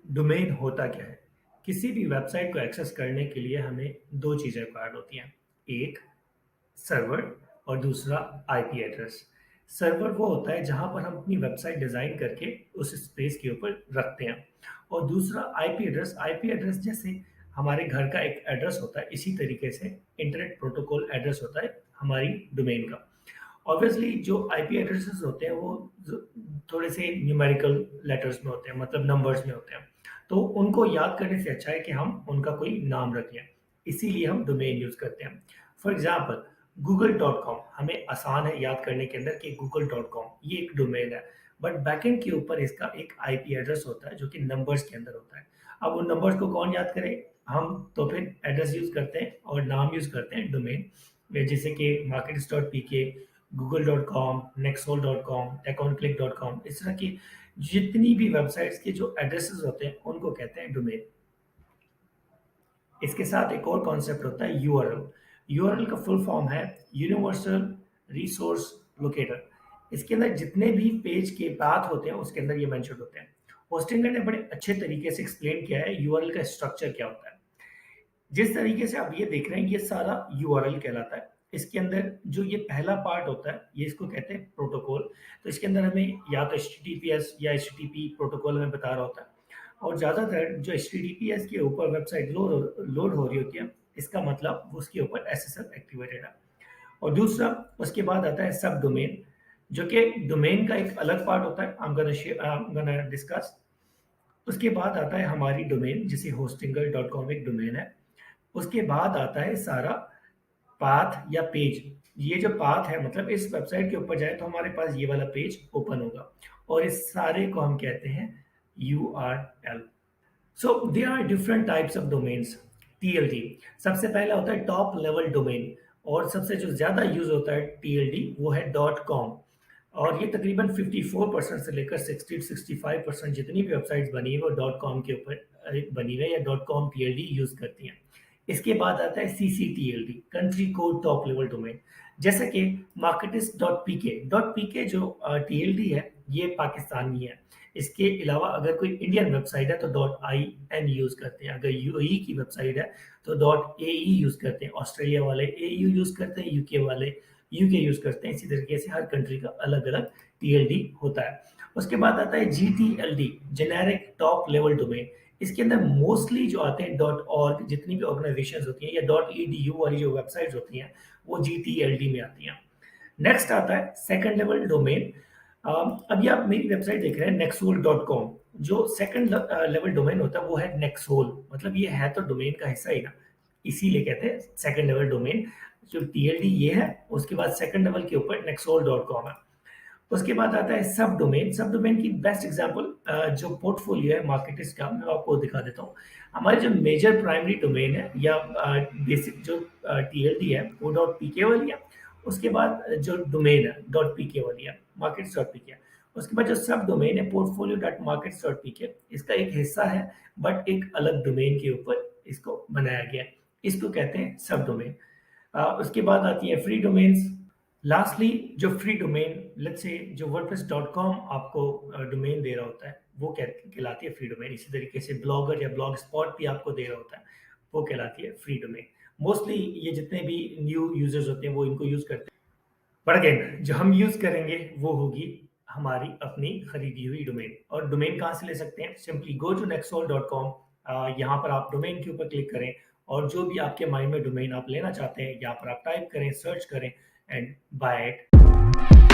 Domain होता क्या है? किसी भी वेबसाइट को एक्सेस करने के लिए हमें 2 चीज़ें रिक्वायर्ड होती हैं। एक सर्वर और दूसरा आईपी एड्रेस। सर्वर वो होता है जहाँ पर हम अपनी वेबसाइट डिज़ाइन करके उस स्पेस के ऊपर रखते हैं और दूसरा आईपी एड्रेस। आईपी एड्रेस जैसे हमारे घर का एक एड्रेस होता है, इसी तरीके से इंटरनेट प्रोटोकॉल एड्रेस होता है हमारी डोमेन का। ऑब्वियसली जो आईपी एड्रेसेस होते हैं वो थोड़े से न्यूमेरिकल लेटर्स में होते हैं, मतलब नंबर्स में होते हैं, तो उनको याद करने से अच्छा है कि हम उनका कोई नाम रख लें, इसीलिए हम डोमेन यूज़ करते हैं। फॉर एग्जांपल google.com हमें आसान है याद करने के अंदर कि google.com ये एक डोमेन है, बट बैकएंड के ऊपर इसका एक आईपी एड्रेस होता है जो कि नंबर्स के अंदर होता है। अब उन नंबर्स को कौन याद करे? हम तो फिर एड्रेस यूज़ करते हैं और नाम यूज़ करते हैं डोमेन में, जैसे कि markets.pk, google.com, nextsoul.com, techonclick.com, इस तरह की जितनी भी वेबसाइट्स के जो एड्रेसेस होते हैं उनको कहते हैं डोमेन। इसके साथ एक और कॉन्सेप्ट होता है यूआरएल। यूआरएल का फुल फॉर्म है यूनिवर्सल रिसोर्स लोकेटर। इसके अंदर जितने भी पेज के पाथ होते हैं उसके अंदर ये मेंशन होते हैं। होस्टिंगर ने बड़े अच्छे तरीके से एक्सप्लेन किया है यूआरएल का स्ट्रक्चर क्या होता है। जिस तरीके से आप ये देख रहे हैं ये सारा यूआरएल कहलाता है। इसके अंदर जो ये पहला पार्ट होता है ये इसको कहते हैं प्रोटोकॉल। तो इसके अंदर हमें या तो एचटीटीपीएस या एचटीटीपी प्रोटोकॉल हमें बता रहा होता है, और ज़्यादातर जो एचटीटीपीएस के ऊपर वेबसाइट लोड हो रही होती है, इसका मतलब वो उसके ऊपर एसएसएल एक्टिवेटेड है। और दूसरा उसके बाद आता है सब डोमेन, जो कि डोमेन का एक अलग पार्ट होता है। I'm gonna discuss. उसके बाद आता है हमारी डोमेन, जिसे होस्टिंगर.com एक डोमेन है। उसके बाद आता है सारा पाथ या पेज। ये जो पाथ है मतलब इस वेबसाइट के ऊपर जाए तो हमारे पास ये वाला पेज ओपन होगा, और इस सारे को हम कहते हैं URL. So there are different types of domains. TLD सबसे पहला होता है टॉप लेवल डोमेन, और सबसे जो ज़्यादा यूज होता है टीएलडी वो है डॉट कॉम। और ये तकरीबन 54% से लेकर 60-65% जितनी भी वेबसाइट्स बनी है वो डॉट कॉम के ऊपर बनी है या डॉट कॉम टीएलडी यूज़ करती हैं। इसके बाद आता है ccTLD, country code top level domain, जैसे कि मार्केटिस डॉट पीके जो टीएलडी है ये पाकिस्तानी है। इसके अलावा अगर कोई इंडियन वेबसाइट है तो डॉट आई एन यूज़ करते हैं, अगर यूएई की वेबसाइट है तो डॉट एई यूज़ करते हैं, ऑस्ट्रेलिया वाले एयू यूज़ करते हैं, यूके वाले यूके यूज़ करते हैं। इसी तरीके से हर कंट्री का अलग अलग टीएलडी होता है। उसके बाद आता है जीटीएलडी, जेनेरिक टॉप लेवल डोमेन। इसके अंदर मोस्टली जो आते हैं डॉट ऑर्ग, जितनी भी ऑर्गेनाइजेशंस होती हैं, या डॉट ईडीयू वाली जो वेबसाइट्स होती हैं वो जीटीएलडी में आती हैं। नेक्स्ट आता है सेकंड लेवल डोमेन। अभी आप मेरी वेबसाइट देख रहे हैं nextsoul.com। जो सेकंड लेवल डोमेन होता है वो है नेक्सोल, मतलब ये है तो डोमेन का हिस्सा ही ना, इसीलिए कहते हैं सेकंड लेवल डोमेन। जो टीएलडी ये है, उसके बाद सेकंड लेवल के ऊपर nextsoul.com है। उसके बाद आता है सब डोमेन। सब डोमेन की बेस्ट एग्जांपल जो पोर्टफोलियो है मार्केटिस का, मैं आपको दिखा देता हूँ। हमारे जो मेजर प्राइमरी डोमेन है या बेसिक जो टीएलडी है वो डॉट पीके वाली है। उसके बाद जो डोमेन है डॉट पीके वाली है, मार्केट्स डॉट पीके। उसके बाद जो सब डोमेन है portfolio dot markets dot PK, इसका एक हिस्सा है बट एक अलग डोमेन के ऊपर इसको बनाया गया है, इसको कहते हैं सब डोमेन। उसके बाद आती है फ्री डोमेन्स। लास्टली जो फ्री डोमेन, लेट्स से जो wordpress.com आपको डोमेन दे रहा होता है वो कहलाती है फ्री डोमेन। इसी तरीके से ब्लॉगर या ब्लॉग स्पॉट भी आपको दे रहा होता है, वो कहलाती है फ्री डोमेन। मोस्टली ये जितने भी न्यू यूजर्स होते हैं वो इनको यूज करते हैं, बट अगेन जो हम यूज करेंगे वो होगी हमारी अपनी खरीदी हुई डोमेन। और डोमेन कहाँ से ले सकते हैं? Simply go to nextsoul.com। यहाँ पर आप डोमेन के ऊपर क्लिक करें और जो भी आपके माइंड में डोमेन आप लेना चाहते हैं यहाँ पर आप टाइप करें, सर्च करें एंड बाय इट।